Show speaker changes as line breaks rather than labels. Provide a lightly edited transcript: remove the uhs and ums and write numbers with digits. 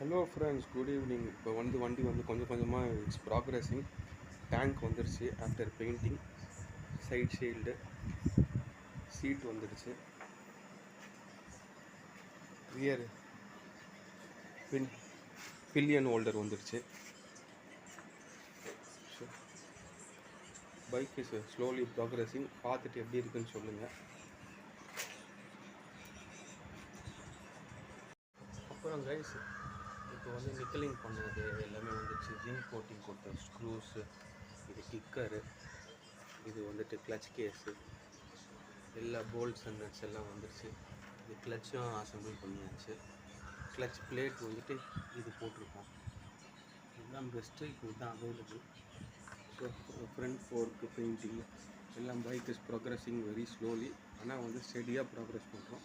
Hello friends, good evening. இப்போ வண்டி கொஞ்சம் கொஞ்சமாக இட்ஸ் ப்ராக்ரஸிங். டேங்க் வந்துடுச்சு after painting. Side shield seat வந்துடுச்சு. ரியர் பில்லியன் ஹோல்டர் வந்துடுச்சு. So bike is slowly progressing. பார்த்துட்டு எப்படி இருக்குன்னு சொல்லுங்கள். அப்புறம் கைஸ், இப்போ நிக்கலிங் பண்ணது எல்லாமே வந்துடுச்சு. ஜிங்க் கோட்டிங் கொடுத்த ஸ்க்ரூஸு, இது கிக்கரு, இது கிளச் கேஸு, எல்லா போல்ட்ஸ் அண்ட் நட்ஸ் எல்லாம் வந்துடுச்சு. இது கிளச்சும் அசம்பிள் பண்ணியாச்சு. கிளச் பிளேட் இது போட்டிருக்கோம். இதுதான் பெஸ்ட்டு, இப்போ இதுதான் அவைலபிள். ஸோ ஃப்ரண்ட் ஃபோர்க்கு பெயிண்டிங் எல்லாம் bike is progressing very slowly. ஆனால் ஸ்டெடியாக ப்ராக்ரஸ் பண்ணுறோம்.